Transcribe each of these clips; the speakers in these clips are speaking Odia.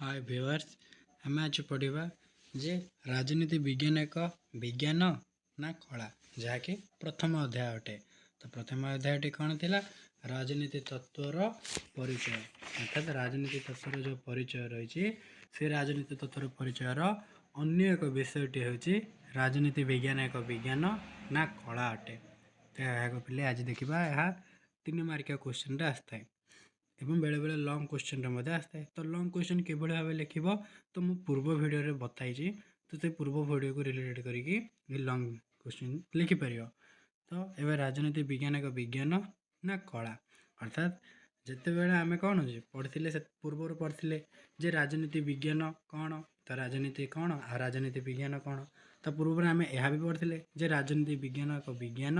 हाय व्यूअर्स आम आज पढ़ा जे राजनीति विज्ञान एक विज्ञान ना कला जहाँकि प्रथम अध्याय अटे। तो प्रथम अध्यायटी कौन थी? राजनीति तत्वर परिचय अर्थात राजनीति तत्वर जो परिचय रही से राजनीति तत्वर परिचयर अन्य एक विषयटी हूँ राजनीति विज्ञान एक विज्ञान ना कला अटे। तो पे आज देखा यह 3 मार्किया क्वेश्चन आसता है एवं बेले बेले लंग क्वेश्चन आसता है। तो लंग क्वेश्चन किभଳି भाव लिख तो मु पूर्व भिडियो बताई तो से पूर्व भिडियो को रिलेटेड करके लंग क्वेश्चन लिखिपर। तो एवं राजनीति विज्ञान एक विज्ञान ना कला अर्थात जिते आम कौन पढ़ी से पूर्व पढ़ी जे राजनीति विज्ञान कौन तो राजनीति कौन आ राजनीति विज्ञान कौन। तो पूर्व आम यह भी पढ़ी जे राजनीति विज्ञान एक विज्ञान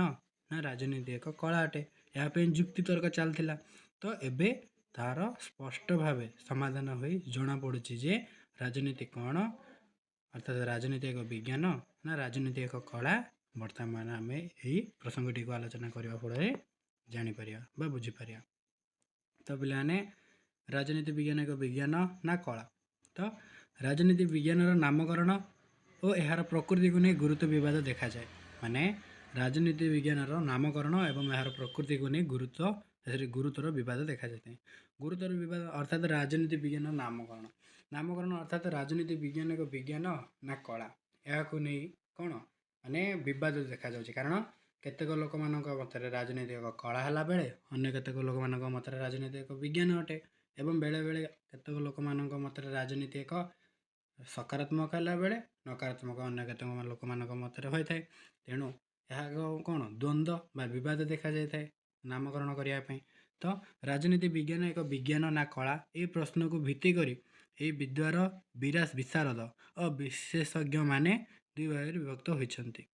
ना राजनीति एक कला अटे। यहाँ जुक्ति तर्क चलता। तो एबे तार स्पष्ट भाव समाधान हो जना पड़ुछि जे राजनीति कौन अर्थात राजनीति एक विज्ञान ना राजनीति एक कला। बर्तमान आम यही प्रसंगटी को आलोचना करने फल जापर बुझीपर। तो पे राजनीति विज्ञान एक विज्ञान ना कला। तो राजनीति विज्ञान नामकरण और यार प्रकृति को नहीं गुरुत्व विवाद देखा जाए माने राजनीति विज्ञान नामकरण एवं यार प्रकृति को नहीं गुरुतर विवाद देखा जाता है। गुरुतर विवाद अर्थात राजनीति विज्ञान नामकरण नामकरण अर्थात राजनीति विज्ञान एक विज्ञान ना कला या नहीं कौन माने विवाद देखा जाए। कारण केतेक लोक मान मत राजनीति एक कला है बेले अन्य केतेक लोक मान मत राजनीति एक विज्ञान अटे एवं बेले बेले केतेक लोक मान मत राजनीति एक सकारात्मक है बेले नकारात्मक अन्य केतेक लोक मान मत होता है। तेणु यह कौन द्वंद्व बा विवाद देखा जाए नामकरण करने। तो राजनीति विज्ञान एक विज्ञान ना कला ये प्रश्न को भित्ति करी ये विद्वार विशारद और विशेषज्ञ माने दुई भाग विभक्त होती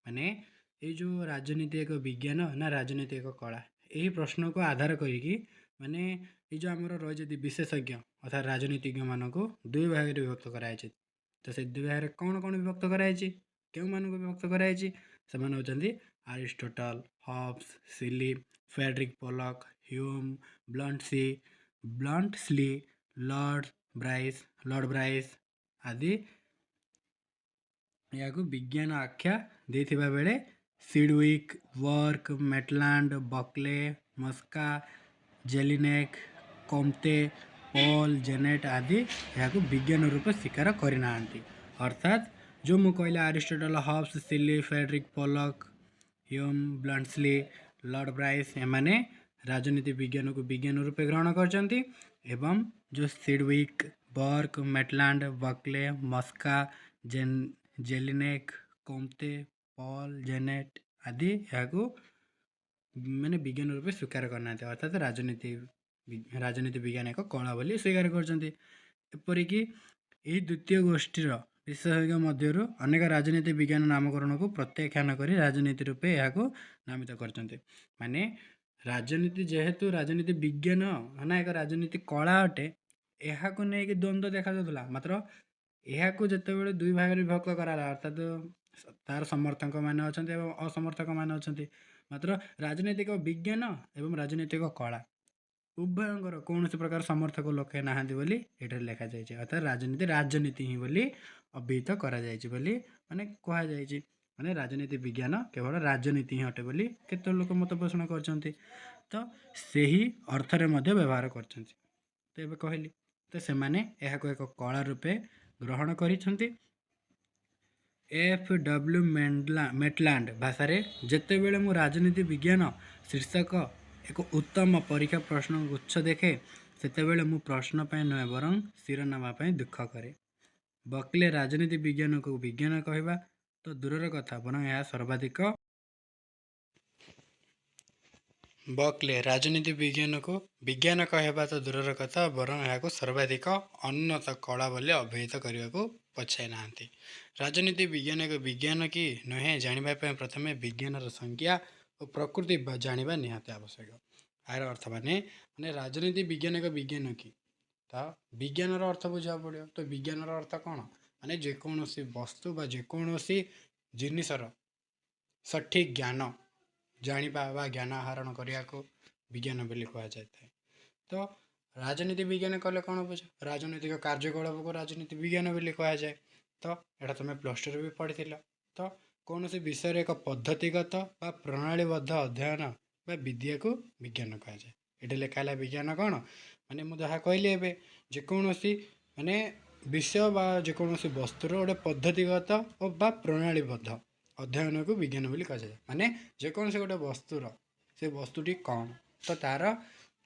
माने ये जो राजनीति एक विज्ञान ना राजनीति एक कला यही प्रश्न को आधार करिकी माने ये जो आमर रही विशेषज्ञ अर्थात राजनीतिज्ञ मान को दुई भाग विभक्त कराई। तो से दुई भाग कौन कौन विभक्त कराई क्यों मान को विभक्त कराई से होती Aristotle Hobbes Seeley Frederick Pollock Hume Bluntschli Lord Bryce आदि या विज्ञान आख्या देथिबा बेले Sidgwick Burke Maitland Buckle Mosca Jellinek Comte Paul Janet आदि यहाँ विज्ञान रूप स्वीकार करना। अर्थात जो मु कहले Aristotle Hobbes Seeley Frederick Pollock Hume Bluntschli Lord Bryce एमाने राजनीति विज्ञान को विज्ञान रूप ग्रहण करचंती एवं जो सीडविक Barq Maitland Buckle Mosca Jellinek Comte Paul Janet आदि यहाँ माने विज्ञान रूप स्वीकार करना अर्थात राजनीति विज्ञान एक कला बोली स्वीकार करचंती। एपरिकी यही द्वितीय गोष्ठीर विशेषज्ञ मध्य अनेक राजनीति विज्ञान नामकरण को प्रत्याख्यान कर राजनीति रूपे यहाँ नामित करचंती। माने राजनीति जेहेतु राजनीति विज्ञान ना एक राजनीति कला अटे यहाँ को लेकिन द्वंद्व देखा जाता मात्र यहाँ जिते दुई भाग विभक्त कराला अर्थात तार समर्थक मान अच्छा असमर्थक मान अच्छा मात्र राजनीतिक विज्ञान एवं राजनीतिक कला उभयंकर कौन प्रकार समर्थक लोके ना बोली ये लिखा जाए अर्थात राजनीति ही बोली अभिहित करा माने कहा जाए माने राजनीति विज्ञान केवल राजनीति ही अटे बोली केते लोक मत पोषण करछंती। तो सही अर्थ रे मध्य व्यवहार करछंती। तो एबे कहली तो से माने यह को एक कला रूपे ग्रहण करिछंती। एफ.डब्ल्यू. मेटलैंड भाषा रे जेते बेले मु राजनीति विज्ञान शीर्षक एक उत्तम परीक्षा प्रश्न गुच्छ देखे सेते बेले मु प्रश्न पाए नुहे बरं शिरोनामा पाए दुख करे। बकले राजनीति विज्ञान को विज्ञान कहवा तो दूरर कथा बरं यह सर्वाधिक बकले राजनीति विज्ञान को विज्ञान कहवा तो दूरर कथा बरं यह सर्वाधिक अन्नत कला बोली अभिहित करने को पछाई ना। राजनीति विज्ञान एक विज्ञान कि नुहे जानापी प्रथम विज्ञान संज्ञा और प्रकृति जाना निहाती आवश्यक। यार अर्थ माने राजनीति विज्ञान एक विज्ञान कि तो विज्ञान अर्थ बुझा पड़ो। तो विज्ञान अर्थ कौन माने जेकोसी वस्तु बा जेकोसी जिनिसर सठिक ज्ञान जाना बा ज्ञान आहरण करने को विज्ञान बोली कह जाए। तो ରାଜନୀତି ବିଜ୍ଞାନ କଲେ କ'ଣ ବୁଝ? ରାଜନୈତିକ କାର୍ଯ୍ୟକଳାପକୁ ରାଜନୀତି ବିଜ୍ଞାନ ବୋଲି କୁହାଯାଏ। ତ ଏଇଟା ତୁମେ +2ରେ ବି ପଢ଼ିଥିଲ। ତ କୌଣସି ବିଷୟରେ ଏକ ପଦ୍ଧତିଗତ ବା ପ୍ରଣାଳୀବଦ୍ଧ ଅଧ୍ୟୟନ ବା ବିଦ୍ୟାକୁ ବିଜ୍ଞାନ କୁହାଯାଏ। ଏଠି ଲେଖା ହେଲା ବିଜ୍ଞାନ କ'ଣ? ମାନେ ମୁଁ ଯାହା କହିଲି ଏବେ, ଯେକୌଣସି ମାନେ ବିଷୟ ବା ଯେକୌଣସି ବସ୍ତୁର ଗୋଟେ ପଦ୍ଧତିଗତ ବା ପ୍ରଣାଳୀବଦ୍ଧ ଅଧ୍ୟୟନକୁ ବିଜ୍ଞାନ ବୋଲି କୁହାଯାଏ। ମାନେ ଯେକୌଣସି ଗୋଟେ ବସ୍ତୁର ସେ ବସ୍ତୁଟି କ'ଣ, ତ ତା'ର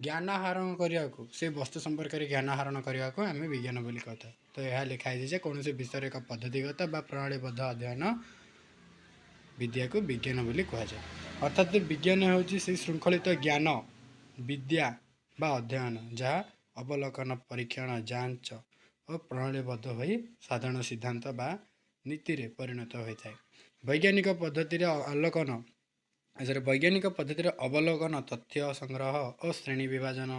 ଜ୍ଞାନ ଆହରଣ କରିବାକୁ, ସେ ବସ୍ତୁ ସମ୍ପର୍କରେ ଜ୍ଞାନ ଆହରଣ କରିବାକୁ ଆମେ ବିଜ୍ଞାନ ବୋଲି କହିଥାଉ। ତ ଏହା ଲେଖା ହେଇଛି ଯେ କୌଣସି ବିଷୟରେ ଏକ ପଦ୍ଧତିଗତ ବା ପ୍ରଣାଳୀବଦ୍ଧ ଅଧ୍ୟୟନ ବିଦ୍ୟାକୁ ବିଜ୍ଞାନ ବୋଲି କୁହାଯାଏ। ଅର୍ଥାତ୍ ବିଜ୍ଞାନ ହେଉଛି ସେହି ଶୃଙ୍ଖଳିତ ଜ୍ଞାନ, ବିଦ୍ୟା ବା ଅଧ୍ୟୟନ ଯାହା ଅବଲୋକନ, ପରୀକ୍ଷଣ, ଯାଞ୍ଚ ଓ ପ୍ରଣାଳୀବଦ୍ଧ ହୋଇ ସାଧାରଣ ସିଦ୍ଧାନ୍ତ ବା ନୀତିରେ ପରିଣତ ହୋଇଥାଏ। ବୈଜ୍ଞାନିକ ପଦ୍ଧତିରେ ଅବଲୋକନ, ତଥ୍ୟ ସଂଗ୍ରହ ଓ ଶ୍ରେଣୀ ବିଭାଜନ,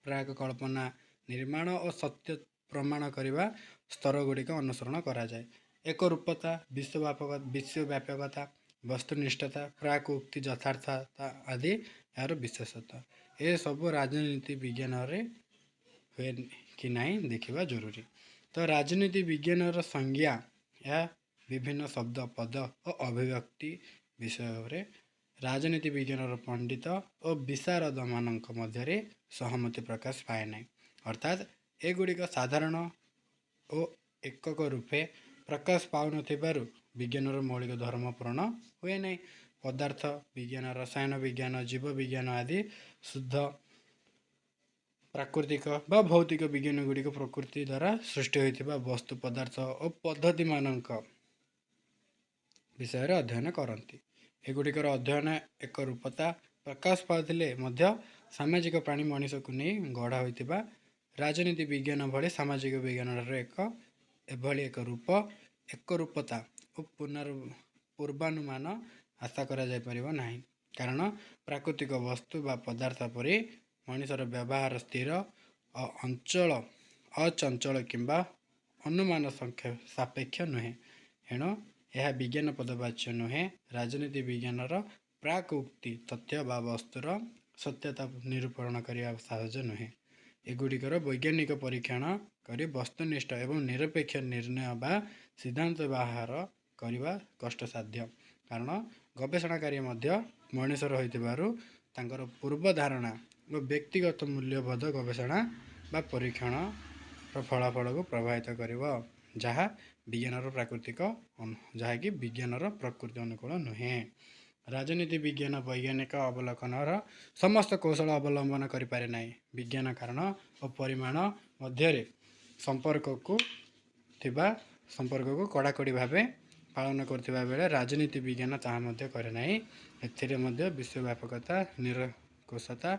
ପ୍ରାକ୍ କଳ୍ପନା, ନିର୍ମାଣ ଓ ସତ୍ୟ ପ୍ରମାଣ କରିବା ସ୍ତରଗୁଡ଼ିକ ଅନୁସରଣ କରାଯାଏ। ଏକରୂପତା, ବିଶ୍ୱବ୍ୟାପକତା, ବସ୍ତୁନିଷ୍ଠତା, ପ୍ରାକ୍ ଉକ୍ତି, ଯଥାର୍ଥତା ଆଦି ଏହାର ବିଶେଷତା। ଏସବୁ ରାଜନୀତି ବିଜ୍ଞାନରେ ହୁଏ କି ନାହିଁ ଦେଖିବା ଜରୁରୀ। ତ ରାଜନୀତି ବିଜ୍ଞାନର ସଂଜ୍ଞା, ଏହା ବିଭିନ୍ନ ଶବ୍ଦ, ପଦ ଓ ଅଭିବ୍ୟକ୍ତି ବିଷୟରେ ରାଜନୀତି ବିଜ୍ଞାନର ପଣ୍ଡିତ ଓ ବିଶାରଦମାନଙ୍କ ମଧ୍ୟରେ ସହମତି ପ୍ରକାଶ ପାଏ ନାହିଁ। ଅର୍ଥାତ୍ ଏଗୁଡ଼ିକ ସାଧାରଣ ଓ ଏକକ ରୂପେ ପ୍ରକାଶ ପାଉନଥିବାରୁ ବିଜ୍ଞାନର ମୌଳିକ ଧର୍ମ ପୂରଣ ହୁଏ ନାହିଁ। ପଦାର୍ଥ ବିଜ୍ଞାନ, ରସାୟନ ବିଜ୍ଞାନ, ଜୀବ ବିଜ୍ଞାନ ଆଦି ଶୁଦ୍ଧ ପ୍ରାକୃତିକ ବା ଭୌତିକ ବିଜ୍ଞାନ ଗୁଡ଼ିକ ପ୍ରକୃତି ଦ୍ୱାରା ସୃଷ୍ଟି ହୋଇଥିବା ବସ୍ତୁ, ପଦାର୍ଥ ଓ ପଦ୍ଧତିମାନଙ୍କ ବିଷୟରେ ଅଧ୍ୟୟନ କରନ୍ତି। ଏଗୁଡ଼ିକର ଅଧ୍ୟୟନ ଏକରୂପତା ପ୍ରକାଶ ପାଉଥିଲେ ମଧ୍ୟ ସାମାଜିକ ପ୍ରାଣୀ ମଣିଷକୁ ନେଇ ଗଢ଼ା ହୋଇଥିବା ରାଜନୀତି ବିଜ୍ଞାନ ଭଳି ସାମାଜିକ ବିଜ୍ଞାନର ଏଭଳି ଏକ ଏକରୂପତା ଓ ପୂର୍ବାନୁମାନ ଆଶା କରାଯାଇପାରିବ ନାହିଁ। କାରଣ ପ୍ରାକୃତିକ ବସ୍ତୁ ବା ପଦାର୍ଥ ପରି ମଣିଷର ବ୍ୟବହାର ସ୍ଥିର, ଅଚଞ୍ଚଳ କିମ୍ବା ଅନୁମାନ ସାପେକ୍ଷ ନୁହେଁ। ଏଣୁ ଏହା ବିଜ୍ଞାନ ପଦବାଚ୍ୟ ନୁହେଁ। ରାଜନୀତି ବିଜ୍ଞାନର ପ୍ରାକ୍ ଉକ୍ତି ତଥ୍ୟ ବା ବସ୍ତୁର ସତ୍ୟତା ନିରୂପଣ କରିବା ସହଜ ନୁହେଁ। ଏଗୁଡ଼ିକର ବୈଜ୍ଞାନିକ ପରୀକ୍ଷଣ କରି ବସ୍ତୁନିଷ୍ଠ ଏବଂ ନିରପେକ୍ଷ ନିର୍ଣ୍ଣୟ ବା ସିଦ୍ଧାନ୍ତ ବାହାର କରିବା କଷ୍ଟସାଧ୍ୟ। କାରଣ ଗବେଷଣାକାରୀ ମଧ୍ୟ ମଣିଷର ହୋଇଥିବାରୁ ତାଙ୍କର ପୂର୍ବ ଧାରଣା ଓ ବ୍ୟକ୍ତିଗତ ମୂଲ୍ୟବୋଧ ଗବେଷଣା ବା ପରୀକ୍ଷଣର ଫଳାଫଳକୁ ପ୍ରଭାବିତ କରିବ, ଯାହାକି ବିଜ୍ଞାନର ପ୍ରକୃତି ଅନୁକୂଳ ନୁହେଁ। ରାଜନୀତି ବିଜ୍ଞାନ ବୈଜ୍ଞାନିକ ଅବଲୋକନର ସମସ୍ତ କୌଶଳ ଅବଲମ୍ବନ କରିପାରେ ନାହିଁ। ବିଜ୍ଞାନ କାରଣ ଓ ପରିମାଣ ମଧ୍ୟରେ ସମ୍ପର୍କକୁ କଡ଼ାକଡ଼ି ଭାବେ ପାଳନ କରୁଥିବା ବେଳେ ରାଜନୀତି ବିଜ୍ଞାନ ତାହା ମଧ୍ୟ କରେ ନାହିଁ। ଏଥିରେ ମଧ୍ୟ ବିଶ୍ୱବ୍ୟାପକତା, ନିରଙ୍କୁଶତା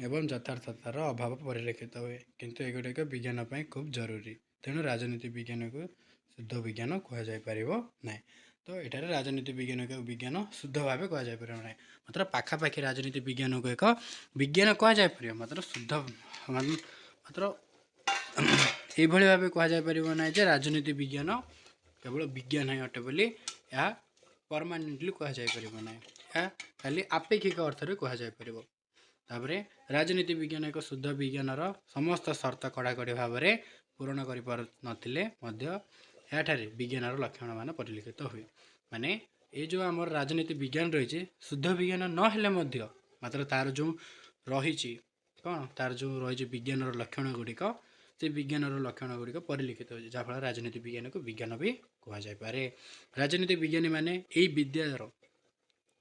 ଏବଂ ଯଥାର୍ଥତାର ଅଭାବ ପରିଲକ୍ଷିତ ହୁଏ। କିନ୍ତୁ ଏଗୁଡ଼ିକ ବିଜ୍ଞାନ ପାଇଁ ଖୁବ୍ ଜରୁରୀ। ତେଣୁ ରାଜନୀତି ବିଜ୍ଞାନକୁ ଶୁଦ୍ଧ ବିଜ୍ଞାନ କୁହାଯାଇପାରିବ ନାହିଁ। ତ ଏଠାରେ ରାଜନୀତି ବିଜ୍ଞାନ ଶୁଦ୍ଧ ଭାବେ କୁହାଯାଇପାରିବ ନାହିଁ। ମାତ୍ର ପାଖାପାଖି ରାଜନୀତି ବିଜ୍ଞାନକୁ ଏକ ବିଜ୍ଞାନ କୁହାଯାଇପାରିବ, ମାତ୍ର ଏଇଭଳି ଭାବେ କୁହାଯାଇପାରିବ ନାହିଁ ଯେ ରାଜନୀତି ବିଜ୍ଞାନ କେବଳ ବିଜ୍ଞାନ ହିଁ ଅଟେ ବୋଲି ଏହା ପରମାନେଣ୍ଟଲି କୁହାଯାଇପାରିବ ନାହିଁ। ଏହା ଖାଲି ଆପେକ୍ଷିକ ଅର୍ଥରେ କୁହାଯାଇପାରିବ। ତାପରେ ରାଜନୀତି ବିଜ୍ଞାନ ଏକ ଶୁଦ୍ଧ ବିଜ୍ଞାନର ସମସ୍ତ ସର୍ତ୍ତ କଡ଼ାକଡ଼ି ଭାବରେ ପୂରଣ କରିପାରୁନଥିଲେ ମଧ୍ୟ ଏହାଠାରେ ବିଜ୍ଞାନର ଲକ୍ଷଣମାନ ପରିଲକ୍ଷିତ ହୁଏ। ମାନେ ଏ ଯେଉଁ ଆମର ରାଜନୀତି ବିଜ୍ଞାନ ରହିଛି, ଶୁଦ୍ଧ ବିଜ୍ଞାନ ନହେଲେ ମଧ୍ୟ ମାତ୍ର ତାର ଯେଉଁ ରହିଛି ବିଜ୍ଞାନର ଲକ୍ଷଣ ଗୁଡ଼ିକ, ସେ ବିଜ୍ଞାନର ଲକ୍ଷଣ ଗୁଡ଼ିକ ପରିଲକ୍ଷିତ ହେଉଛି, ଯାହାଫଳରେ ରାଜନୀତି ବିଜ୍ଞାନକୁ ବିଜ୍ଞାନ ବି କୁହାଯାଇପାରେ। ରାଜନୀତି ବିଜ୍ଞାନୀମାନେ ଏହି ବିଦ୍ୟାର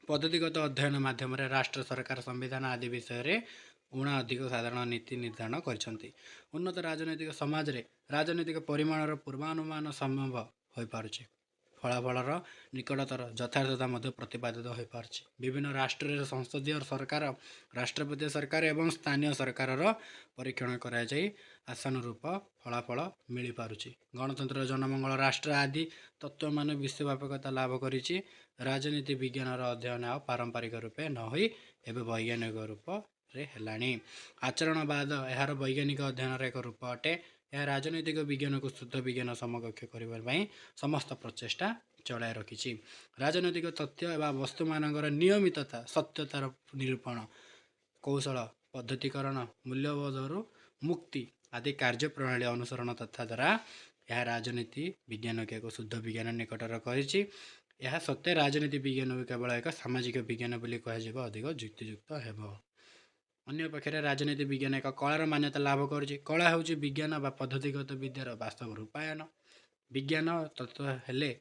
ପଦ୍ଧତିଗତ ଅଧ୍ୟୟନ ମାଧ୍ୟମରେ ରାଷ୍ଟ୍ର, ସରକାର, ସମ୍ବିଧାନ ଆଦି ବିଷୟରେ ଅଧିକ ସାଧାରଣ ନୀତି ନିର୍ଦ୍ଧାରଣ କରିଛନ୍ତି। ଉନ୍ନତ ରାଜନୈତିକ ସମାଜରେ ରାଜନୈତିକ ପରିମାଣର ପୂର୍ବାନୁମାନ ସମ୍ଭବ ହୋଇପାରୁଛି। ଫଳାଫଳର ନିକଟତର ଯଥାର୍ଥତା ମଧ୍ୟ ପ୍ରତିପାଦିତ ହୋଇପାରୁଛି। ବିଭିନ୍ନ ରାଷ୍ଟ୍ରରେ ସଂସଦୀୟ ସରକାର, ରାଷ୍ଟ୍ରପତି ସରକାର ଏବଂ ସ୍ଥାନୀୟ ସରକାରର ପରୀକ୍ଷଣ କରାଯାଇ ଆଶାନୁରୂପ ଫଳାଫଳ ମିଳିପାରୁଛି। ଗଣତନ୍ତ୍ର, ଜନମଙ୍ଗଳ, ରାଷ୍ଟ୍ର ଆଦି ତତ୍ତ୍ୱମାନ ବିଶ୍ୱବ୍ୟାପକତା ଲାଭ କରିଛି। ରାଜନୀତି ବିଜ୍ଞାନର ଅଧ୍ୟୟନ ଆଉ ପାରମ୍ପରିକ ରୂପେ ନ ହୋଇ ଏବେ ବୈଜ୍ଞାନିକ ରୂପରେ ହେଲାଣି। ଆଚରଣବାଦ ଏହାର ବୈଜ୍ଞାନିକ ଅଧ୍ୟୟନର ଏକ ରୂପ ଅଟେ। ଏହା ରାଜନୈତିକ ବିଜ୍ଞାନକୁ ଶୁଦ୍ଧ ବିଜ୍ଞାନ ସମକକ୍ଷ କରିବା ପାଇଁ ସମସ୍ତ ପ୍ରଚେଷ୍ଟା ଚଳାଇ ରଖିଛି। ରାଜନୈତିକ ତଥ୍ୟ ବା ବସ୍ତୁମାନଙ୍କର ନିୟମିତତା, ସତ୍ୟତାର ନିରୂପଣ କୌଶଳ ପଦ୍ଧତିକରଣ ମୂଲ୍ୟବୋଧରୁ ମୁକ୍ତି ଆଦି କାର୍ଯ୍ୟପ୍ରଣାଳୀ ଅନୁସରଣ ତଥା ଦ୍ୱାରା ଏହା ରାଜନୀତି ବିଜ୍ଞାନକୁ ଏକ ଶୁଦ୍ଧ ବିଜ୍ଞାନ ନିକଟର କରିଛି। ଏହା ସତ୍ତ୍ୱେ ରାଜନୀତି ବିଜ୍ଞାନକୁ କେବଳ ଏକ ସାମାଜିକ ବିଜ୍ଞାନ ବୋଲି କୁହାଯିବ ଅଧିକ ଯୁକ୍ତିଯୁକ୍ତ ହେବ। ଅନ୍ୟପକ୍ଷରେ ରାଜନୀତି ବିଜ୍ଞାନ ଏକ କଳାର ମାନ୍ୟତା ଲାଭ କରୁଛି। କଳା ହେଉଛି ବିଜ୍ଞାନ ବା ପଦ୍ଧତିଗତ ବିଦ୍ୟାର ବାସ୍ତବ ରୂପାୟନ। ବିଜ୍ଞାନ ତତ୍ତ୍ୱ ହେଲେ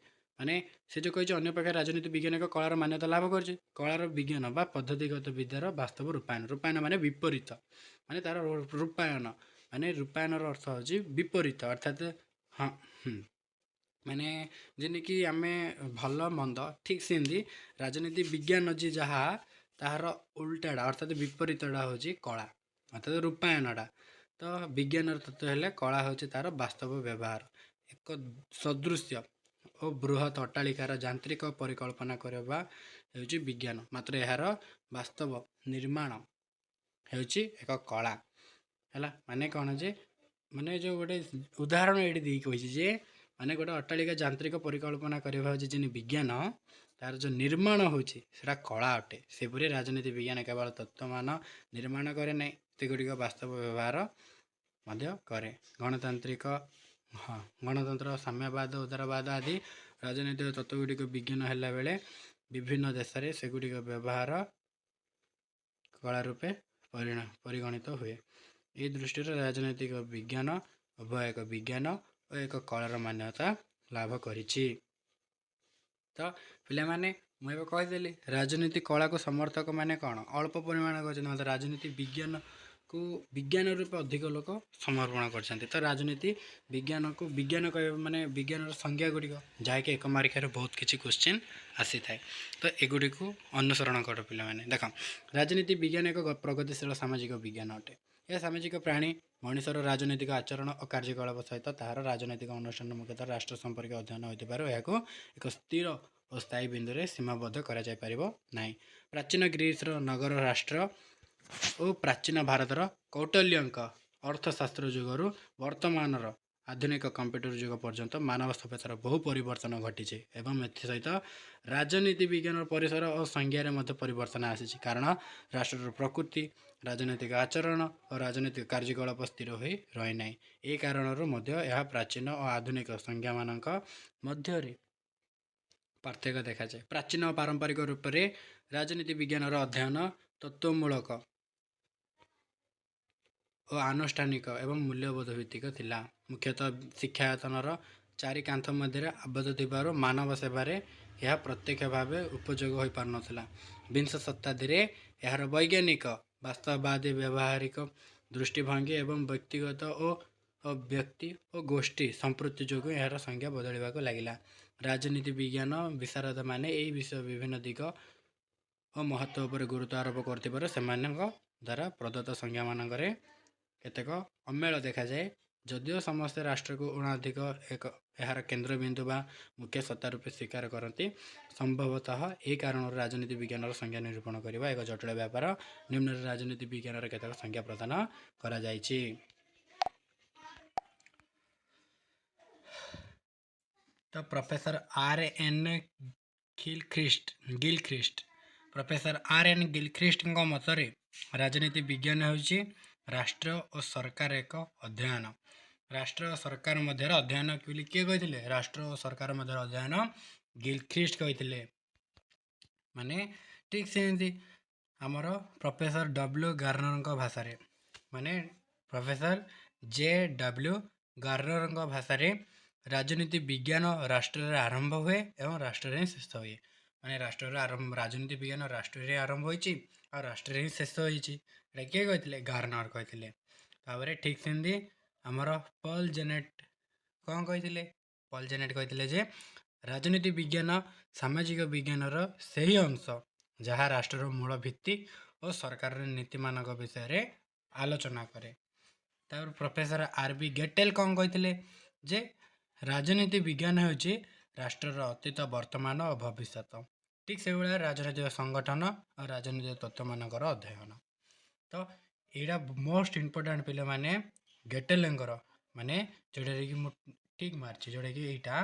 ମାନେ ସେ ଯେଉଁ କହିଛି ଅନ୍ୟପକ୍ଷରେ ରାଜନୀତି ବିଜ୍ଞାନ ଏକ କଳାର ମାନ୍ୟତା ଲାଭ କରୁଛି। କଳାର ବିଜ୍ଞାନ ବା ପଦ୍ଧତିଗତ ବିଦ୍ୟାର ବାସ୍ତବ ରୂପାୟନ। ରୂପାୟନ ମାନେ ବିପରୀତ, ମାନେ ତାର ରୂପାୟନ ମାନେ ରୂପାୟନର ଅର୍ଥ ହେଉଛି ବିପରୀତ, ଅର୍ଥାତ୍ ହଁ ମାନେ ଯେମିତିକି ଆମେ ଭଲ ମନ୍ଦ ଠିକ୍ ସେମିତି ରାଜନୀତି ବିଜ୍ଞାନ ଯେ ଯାହା ତାହାର ଉଲ୍ଟାଟା ଅର୍ଥାତ୍ ବିପରୀତଟା ହେଉଛି କଳା, ଅର୍ଥାତ୍ ରୂପାୟନଟା। ତ ବିଜ୍ଞାନର ତତ୍ତ୍ୱ ହେଲେ କଳା ହେଉଛି ତାର ବାସ୍ତବ ବ୍ୟବହାର। ଏକ ସଦୃଶ୍ୟ ଓ ବୃହତ୍ ଅଟ୍ଟାଳିକାର ଯାନ୍ତ୍ରିକ ପରିକଳ୍ପନା କରିବା ହେଉଛି ବିଜ୍ଞାନ, ମାତ୍ର ଏହାର ବାସ୍ତବ ନିର୍ମାଣ ହେଉଛି ଏକ କଳା। ହେଲା, ମାନେ କ'ଣ ଯେ ମାନେ ଯେଉଁ ଗୋଟେ ଉଦାହରଣ ଏଇଠି ଦେଇକି କହିଛି ଯେ ମାନେ ଗୋଟେ ଅଟ୍ଟାଳିକା ଯାନ୍ତ୍ରିକ ପରିକଳ୍ପନା କରିବା ହେଉଛି ଯେମିତି ବିଜ୍ଞାନ, ତାର ଯେଉଁ ନିର୍ମାଣ ହେଉଛି ସେଇଟା କଳା ଅଟେ। ସେପରି ରାଜନୀତି ବିଜ୍ଞାନ କେବଳ ତତ୍ତ୍ୱମାନ ନିର୍ମାଣ କରେ ନାହିଁ, ସେଗୁଡ଼ିକ ବାସ୍ତବ ବ୍ୟବହାର ମଧ୍ୟ କରେ। ଗଣତନ୍ତ୍ର, ସାମ୍ୟବାଦ, ଉଦାରବାଦ ଆଦି ରାଜନୈତିକ ତତ୍ତ୍ୱଗୁଡ଼ିକ ବିଜ୍ଞାନ ହେଲା ବେଳେ ବିଭିନ୍ନ ଦେଶରେ ସେଗୁଡ଼ିକ ବ୍ୟବହାର କଳା ରୂପେ ପରିଗଣିତ ହୁଏ। ଏହି ଦୃଷ୍ଟିରେ ରାଜନୈତିକ ବିଜ୍ଞାନ ଉଭୟ ଏକ ବିଜ୍ଞାନ ଓ ଏକ କଳାର ମାନ୍ୟତା ଲାଭ କରିଛି। ତ ପିଲାମାନେ ମୁଁ ଏବେ କହିଦେଲି ରାଜନୀତି କଳାକୁ ସମର୍ଥକ ମାନେ କ'ଣ ଅଳ୍ପ ପରିମାଣ କରିଛନ୍ତି, ମାତ୍ର ରାଜନୀତି ବିଜ୍ଞାନକୁ ବିଜ୍ଞାନ ରୂପେ ଅଧିକ ଲୋକ ସମର୍ପଣ କରିଛନ୍ତି। ତ ରାଜନୀତି ବିଜ୍ଞାନକୁ ବିଜ୍ଞାନ କହିବା ମାନେ ବିଜ୍ଞାନର ସଂଜ୍ଞା ଗୁଡ଼ିକ ଯାହାକି ଏକ ମାର୍କରେ ବହୁତ କିଛି କ୍ୱେଶ୍ଚିନ୍ ଆସିଥାଏ। ତ ଏଗୁଡ଼ିକୁ ଅନୁସରଣ କର ପିଲାମାନେ। ଦେଖ, ରାଜନୀତି ବିଜ୍ଞାନ ଏକ ପ୍ରଗତିଶୀଳ ସାମାଜିକ ବିଜ୍ଞାନ ଅଟେ। ଏହା ସାମାଜିକ ପ୍ରାଣୀ ମଣିଷର ରାଜନୈତିକ ଆଚରଣ ଓ କାର୍ଯ୍ୟକଳାପ ସହିତ ତାହାର ରାଜନୈତିକ ଅନୁଷ୍ଠାନ ମୁଖ୍ୟତଃ ରାଷ୍ଟ୍ର ସମ୍ପର୍କୀୟ ଅଧ୍ୟୟନ ହୋଇଥିବାରୁ ଏହାକୁ ଏକ ସ୍ଥିର ଓ ସ୍ଥାୟୀ ବିନ୍ଦୁରେ ସୀମାବଦ୍ଧ କରାଯାଇପାରିବ ନାହିଁ। ପ୍ରାଚୀନ ଗ୍ରୀସର ନଗର ରାଷ୍ଟ୍ର ଓ ପ୍ରାଚୀନ ଭାରତର କୌଟଲ୍ୟଙ୍କ ଅର୍ଥଶାସ୍ତ୍ର ଯୁଗରୁ ବର୍ତ୍ତମାନର ଆଧୁନିକ କମ୍ପ୍ୟୁଟର ଯୁଗ ପର୍ଯ୍ୟନ୍ତ ମାନବ ସଭ୍ୟତାର ବହୁ ପରିବର୍ତ୍ତନ ଘଟିଛି ଏବଂ ଏଥିସହିତ ରାଜନୀତି ବିଜ୍ଞାନର ପରିସର ଓ ସଂଜ୍ଞାରେ ମଧ୍ୟ ପରିବର୍ତ୍ତନ ଆସିଛି। କାରଣ ରାଷ୍ଟ୍ରର ପ୍ରକୃତି, ରାଜନୈତିକ ଆଚରଣ ଓ ରାଜନୈତିକ କାର୍ଯ୍ୟକଳାପ ସ୍ଥିର ହୋଇ ରହିନାହିଁ। ଏହି କାରଣରୁ ମଧ୍ୟ ଏହା ପ୍ରାଚୀନ ଓ ଆଧୁନିକ ସଂଜ୍ଞାମାନଙ୍କ ମଧ୍ୟରେ ପାର୍ଥକ୍ୟ ଦେଖାଯାଏ। ପ୍ରାଚୀନ ଓ ପାରମ୍ପରିକ ରୂପରେ ରାଜନୀତି ବିଜ୍ଞାନର ଅଧ୍ୟୟନ ତତ୍ତ୍ୱମୂଳକ ଓ ଆନୁଷ୍ଠାନିକ ଏବଂ ମୂଲ୍ୟବୋଧ ଭିତ୍ତିକ ଥିଲା। ମୁଖ୍ୟତଃ ଶିକ୍ଷାୟତନର ଚାରି କାନ୍ଥ ମଧ୍ୟରେ ଆବଦ୍ଧ ଥିବାରୁ ମାନବ ସେବାରେ ଏହା ପ୍ରତ୍ୟକ୍ଷ ଭାବେ ଉପଯୋଗ ହୋଇପାରୁନଥିଲା। ବିଂଶ ଶତାବ୍ଦୀରେ ଏହାର ବୈଜ୍ଞାନିକ ବାସ୍ତବବାଦୀ ବ୍ୟବହାରିକ ଦୃଷ୍ଟିଭଙ୍ଗୀ ଏବଂ ବ୍ୟକ୍ତିଗତ ଓ ବ୍ୟକ୍ତି ଓ ଗୋଷ୍ଠୀ ସମ୍ପୃକ୍ତି ଯୋଗୁଁ ଏହାର ସଂଜ୍ଞା ବଦଳିବାକୁ ଲାଗିଲା। ରାଜନୀତି ବିଜ୍ଞାନ ବିଶାରଦମାନେ ଏହି ବିଷୟ ବିଭିନ୍ନ ଦିଗ ଓ ମହତ୍ତ୍ୱ ଉପରେ ଗୁରୁତ୍ୱ ଆରୋପ କରୁଥିବାରୁ ସେମାନଙ୍କ ଦ୍ୱାରା ପ୍ରଦତ୍ତ ସଂଜ୍ଞାମାନଙ୍କରେ କେତେକ ଅମେଳ ଦେଖାଯାଏ। ଯଦିଓ ସମସ୍ତେ ରାଷ୍ଟ୍ରକୁ ଉଣାଧିକ ଏହାର କେନ୍ଦ୍ରବିନ୍ଦୁ ବା ମୁଖ୍ୟ ସତ୍ତା ରୂପେ ସ୍ୱୀକାର କରନ୍ତି, ସମ୍ଭବତଃ ଏହି କାରଣରୁ ରାଜନୀତି ବିଜ୍ଞାନର ସଂଜ୍ଞା ନିରୂପଣ କରିବା ଏକ ଜଟିଳ ବ୍ୟାପାର। ନିମ୍ନରେ ରାଜନୀତି ବିଜ୍ଞାନର କେତେକ ସଂଜ୍ଞା ପ୍ରଦାନ କରାଯାଇଛି। ତ ପ୍ରଫେସର R.N. ଗିଲଖ୍ରୀଷ୍ଟଙ୍କ ମତରେ ରାଜନୀତି ବିଜ୍ଞାନ ହେଉଛି ରାଷ୍ଟ୍ର ଓ ସରକାର ଏକ ଅଧ୍ୟୟନ। ରାଷ୍ଟ୍ର ଓ ସରକାର ମଧ୍ୟରେ ଅଧ୍ୟୟନ ବୋଲି କିଏ କହିଥିଲେ? ରାଷ୍ଟ୍ର ଓ ସରକାର ମଧ୍ୟରେ ଅଧ୍ୟୟନ ଗିଲଖ୍ରୀଷ୍ଟ କହିଥିଲେ। ମାନେ ଠିକ୍ ସେମିତି ଆମର ପ୍ରଫେସର W. ଗାର୍ନରଙ୍କ ଭାଷାରେ, ମାନେ ପ୍ରଫେସର J.W. ଗାର୍ନରଙ୍କ ଭାଷାରେ ରାଜନୀତି ବିଜ୍ଞାନ ରାଷ୍ଟ୍ରରେ ଆରମ୍ଭ ହୁଏ ଏବଂ ରାଷ୍ଟ୍ରରେ ହିଁ ଶେଷ ହୁଏ। ମାନେ ରାଜନୀତି ବିଜ୍ଞାନ ରାଷ୍ଟ୍ରରେ ଆରମ୍ଭ ହୋଇଛି ଆଉ ରାଷ୍ଟ୍ରରେ ହିଁ ଶେଷ ହୋଇଛି। ଏଇଟା କିଏ କହିଥିଲେ? ଗାର୍ନର କହିଥିଲେ। ତାପରେ ଠିକ୍ ସେମିତି ଆମର ପଲ୍ ଜେନେଟ୍ କ'ଣ କହିଥିଲେ? ପଲ୍ ଜେନେଟ୍ କହିଥିଲେ ଯେ ରାଜନୀତି ବିଜ୍ଞାନ ସାମାଜିକ ବିଜ୍ଞାନର ସେହି ଅଂଶ ଯାହା ରାଷ୍ଟ୍ରର ମୂଳ ଭିତ୍ତି ଓ ସରକାରର ନୀତିମାନଙ୍କ ବିଷୟରେ ଆଲୋଚନା କରେ। ତାପରେ ପ୍ରଫେସର R.B. ଗେଟେଲ କ'ଣ କହିଥିଲେ? ଯେ ରାଜନୀତି ବିଜ୍ଞାନ ହେଉଛି ରାଷ୍ଟ୍ରର ଅତୀତ, ବର୍ତ୍ତମାନ ଓ ଭବିଷ୍ୟତ। ଠିକ୍ ସେଇଭଳିଆ ରାଜନୈତିକ ସଂଗଠନ ଓ ରାଜନୈତିକ ତତ୍ତ୍ୱମାନଙ୍କର ଅଧ୍ୟୟନ। ତ ଏଇଟା ମୋଷ୍ଟ ଇମ୍ପୋର୍ଟାଣ୍ଟ ପିଲାମାନେ ଗେଟେଲଙ୍କର, ମାନେ ଯେଉଁଟାକି ମୁଁ ଠିକ୍ ମାରିଛି, ଯେଉଁଟାକି ଏଇଟା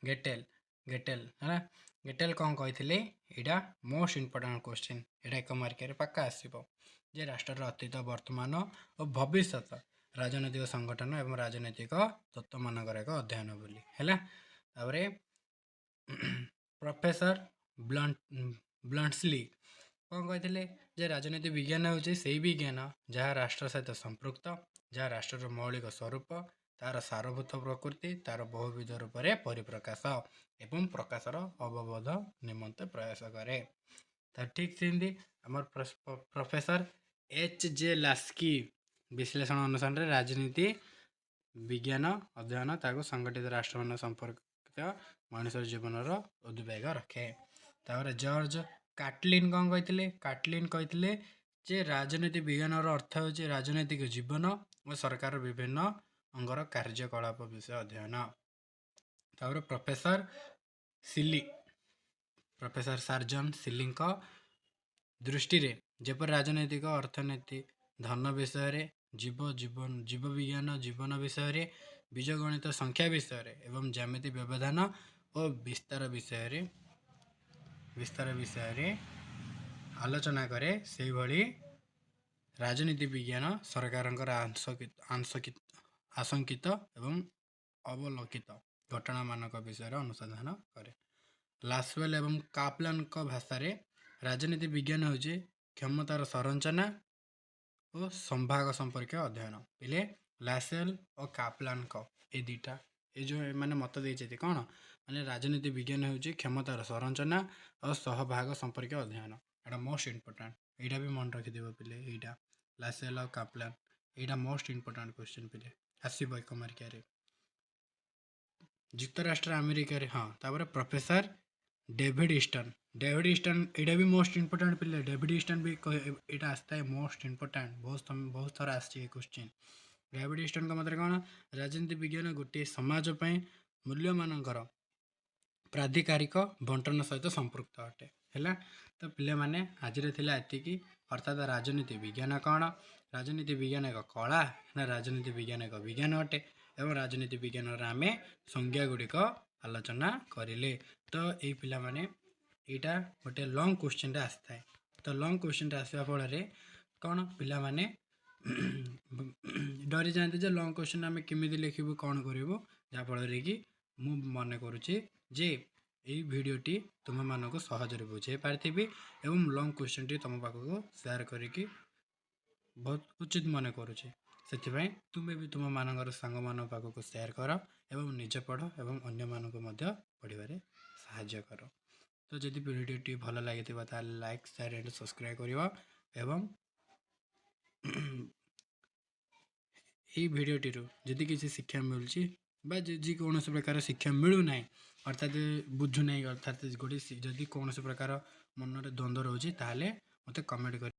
ଗେଟେଲ ହେଲା। ଗେଟେଲ କ'ଣ କହିଥିଲେ? ଏଇଟା ମୋଷ୍ଟ ଇମ୍ପୋର୍ଟାଣ୍ଟ କ୍ୱେଶ୍ଚିନ୍। ଏଇଟା 1 ମାର୍କରେ ପାକା ଆସିବ ଯେ ରାଷ୍ଟ୍ରର ଅତୀତ ବର୍ତ୍ତମାନ ଓ ଭବିଷ୍ୟତ ରାଜନୈତିକ ସଂଗଠନ ଏବଂ ରାଜନୈତିକ ତତ୍ତ୍ୱମାନଙ୍କର ଏକ ଅଧ୍ୟୟନ ବୋଲି ହେଲା। ତାପରେ ପ୍ରଫେସର ବ୍ଲଣ୍ଟସ୍ଲି କ'ଣ କହିଥିଲେ ଯେ ରାଜନୀତି ବିଜ୍ଞାନ ହେଉଛି ସେହି ବିଜ୍ଞାନ ଯାହା ରାଷ୍ଟ୍ର ସହିତ ସମ୍ପୃକ୍ତ, ଯାହା ରାଷ୍ଟ୍ରର ମୌଳିକ ସ୍ୱରୂପ, ତା'ର ସାରଭୂତ ପ୍ରକୃତି, ତା'ର ବହୁବିଧ ରୂପରେ ପରିପ୍ରକାଶ ଏବଂ ପ୍ରକାଶର ଅବବୋଧ ନିମନ୍ତେ ପ୍ରୟାସ କରେ। ତା ଠିକ୍ ସେମିତି ଆମର ପ୍ରଫେସର H.J. ଲାସ୍କି ବିଶ୍ଳେଷଣ ଅନୁସାରେ ରାଜନୀତି ବିଜ୍ଞାନ ଅଧ୍ୟୟନ ତାକୁ ସଂଗଠିତ ରାଷ୍ଟ୍ରମାନ ସମ୍ପର୍କିତ ମଣିଷର ଜୀବନର ଉଦ୍ବେଗ ରଖେ। ତାପରେ ଜର୍ଜ କାଟଲିନ୍ କ'ଣ କହିଥିଲେ? କାଟଲିନ୍ କହିଥିଲେ ଯେ ରାଜନୀତି ବିଜ୍ଞାନର ଅର୍ଥ ହେଉଛି ରାଜନୈତିକ ଜୀବନ ଓ ସରକାର ବିଭିନ୍ନ ଅଙ୍ଗର କାର୍ଯ୍ୟକଳାପ ବିଷୟ ଅଧ୍ୟୟନ। ତାପରେ ପ୍ରଫେସର ସାର୍ଜନ ସିଲିଙ୍କ ଦୃଷ୍ଟିରେ ଯେପରି ରାଜନୈତିକ ଅର୍ଥନୀତି ଧନ ବିଷୟରେ, ଜୀବ ବିଜ୍ଞାନ ଜୀବନ ବିଷୟରେ, ବୀଜଗଣିତ ସଂଖ୍ୟା ବିଷୟରେ ଏବଂ ଜ୍ୟାମିତି ବ୍ୟବଧାନ ଓ ବିସ୍ତାର ବିଷୟରେ ଆଲୋଚନା କରେ, ସେହିଭଳି ରାଜନୀତି ବିଜ୍ଞାନ ସରକାରଙ୍କର ଆଶଙ୍କିତ ଏବଂ ଅବଲୋକିତ ଘଟଣାମାନଙ୍କ ବିଷୟରେ ଅନୁସନ୍ଧାନ କରେ। ଲାସୱେଲ୍ ଏବଂ କାପ୍ଲାନଙ୍କ ଭାଷାରେ ରାଜନୀତି ବିଜ୍ଞାନ ହେଉଛି କ୍ଷମତାର ସଂରଚନା ଓ ସମ୍ଭାଗ ସମ୍ପର୍କୀୟ ଅଧ୍ୟୟନ। ପିଲେ ଲାସୱେଲ୍ ଓ କାପ୍ଲାନଙ୍କ ଏ ଦୁଇଟା ଯେଉଁ ଏମାନେ ମତ ଦେଇଛନ୍ତି କ'ଣ ମାନେ ରାଜନୀତି ବିଜ୍ଞାନ ହେଉଛି କ୍ଷମତାର ସଂରଚନା ଓ ସହଭାଗ ସମ୍ପର୍କୀୟ ଅଧ୍ୟୟନ। ଏଇଟା ମୋଷ୍ଟ ଇମ୍ପୋର୍ଟାଣ୍ଟ, ଏଇଟା ବି ମନେ ରଖିଦେବ ପିଲେ। ଏଇଟା ଲାସୱେଲ୍ ଆଉ କାପ୍ଲାନ ଏଇଟା ମୋଷ୍ଟ ଇମ୍ପୋର୍ଟାଣ୍ଟ କ୍ୱେଶ୍ଚିନ୍ ପିଲେ, ଆସିବ 1 ମାର୍କିଆରେ। ଯୁକ୍ତରାଷ୍ଟ୍ର ଆମେରିକାରେ ତାପରେ ପ୍ରଫେସର ଡେଭିଡ୍ ଇଷ୍ଟନ୍ ଏଇଟା ବି ମୋଷ୍ଟ ଇମ୍ପୋର୍ଟାଣ୍ଟ ପିଲେ। ଡେଭିଡ୍ ଇଷ୍ଟନ୍ ବି ଏଇଟା ଆସିଥାଏ ମୋଷ୍ଟ ଇମ୍ପୋର୍ଟାଣ୍ଟ, ବହୁତ ଥର ଆସିଛି ଏ କ୍ୱେଶ୍ଚିନ୍। ଡେଭିଡ୍ ଇଷ୍ଟନ୍ଙ୍କ ମତରେ କ'ଣ ରାଜନୀତି ବିଜ୍ଞାନ ଗୋଟିଏ ସମାଜ ପାଇଁ ମୂଲ୍ୟମାନଙ୍କର ପ୍ରାଧିକାରିକ ବଣ୍ଟନ ସହିତ ସମ୍ପୃକ୍ତ ଅଟେ। ହେଲା ତ ପିଲାମାନେ ଆଜିର ଥିଲା ଏତିକି, ଅର୍ଥାତ୍ ରାଜନୀତି ବିଜ୍ଞାନ କ'ଣ? ରାଜନୀତି ବିଜ୍ଞାନ ଏକ କଳା ନା ରାଜନୀତି ବିଜ୍ଞାନ ଏକ ବିଜ୍ଞାନ ଅଟେ ଏବଂ ରାଜନୀତି ବିଜ୍ଞାନରେ ଆମେ ସଂଜ୍ଞା ଗୁଡ଼ିକ ଆଲୋଚନା କରିଲେ। ତ ଏଇ ପିଲାମାନେ ଏଇଟା ଗୋଟେ ଲଙ୍ଗ୍ କ୍ୱେଶ୍ଚିନ୍ଟା ଆସିଥାଏ। ତ ଲଙ୍ଗ୍ କ୍ୱେଶ୍ଚିନ୍ଟା ଆସିବା ଫଳରେ କ'ଣ ପିଲାମାନେ ଡରିଯାଆନ୍ତି ଯେ ଲଙ୍ଗ୍ କ୍ୱେଶ୍ଚିନ୍ ଆମେ କେମିତି ଲେଖିବୁ, କ'ଣ କରିବୁ, ଯାହାଫଳରେ କି ମୁଁ ମନେ କରୁଛି ଯେ ଏଇ ଭିଡ଼ିଓଟି ତୁମମାନଙ୍କୁ ସହଜରେ ବୁଝାଇ ପାରିଥିବି ଏବଂ ଲଙ୍ଗ୍ କ୍ୱେଶ୍ଚିନ୍ଟି ତୁମ ପାଖକୁ ସେୟାର କରିକି ବହୁତ ଉଚିତ ମନେ କରୁଛି। ସେଥିପାଇଁ ତୁମେ ବି ତୁମମାନଙ୍କର ସାଙ୍ଗମାନଙ୍କ ପାଖକୁ ସେୟାର କର ଏବଂ ନିଜେ ପଢ଼ ଏବଂ ଅନ୍ୟମାନଙ୍କୁ ମଧ୍ୟ ପଢ଼ିବାରେ ସାହାଯ୍ୟ କର। ତ ଯଦି ଭିଡ଼ିଓଟି ଭଲ ଲାଗିଥିବ ତାହେଲେ ଲାଇକ୍, ସେୟାର ଏଣ୍ଡ ସବସ୍କ୍ରାଇବ୍ କରିବ ଏବଂ ଏହି ଭିଡ଼ିଓଟିରୁ ଯଦି କିଛି ଶିକ୍ଷା ମିଳୁଛି ବା ଯେକୌଣସି ପ୍ରକାର ଶିକ୍ଷା ମିଳୁନାହିଁ, ଅର୍ଥାତ୍ ବୁଝୁନାହିଁ, ଅର୍ଥାତ୍ ଯଦି କୌଣସି ପ୍ରକାର ମନରେ ଦ୍ୱନ୍ଦ୍ୱ ରହୁଛି ତାହେଲେ ମୋତେ କମେଣ୍ଟ କରି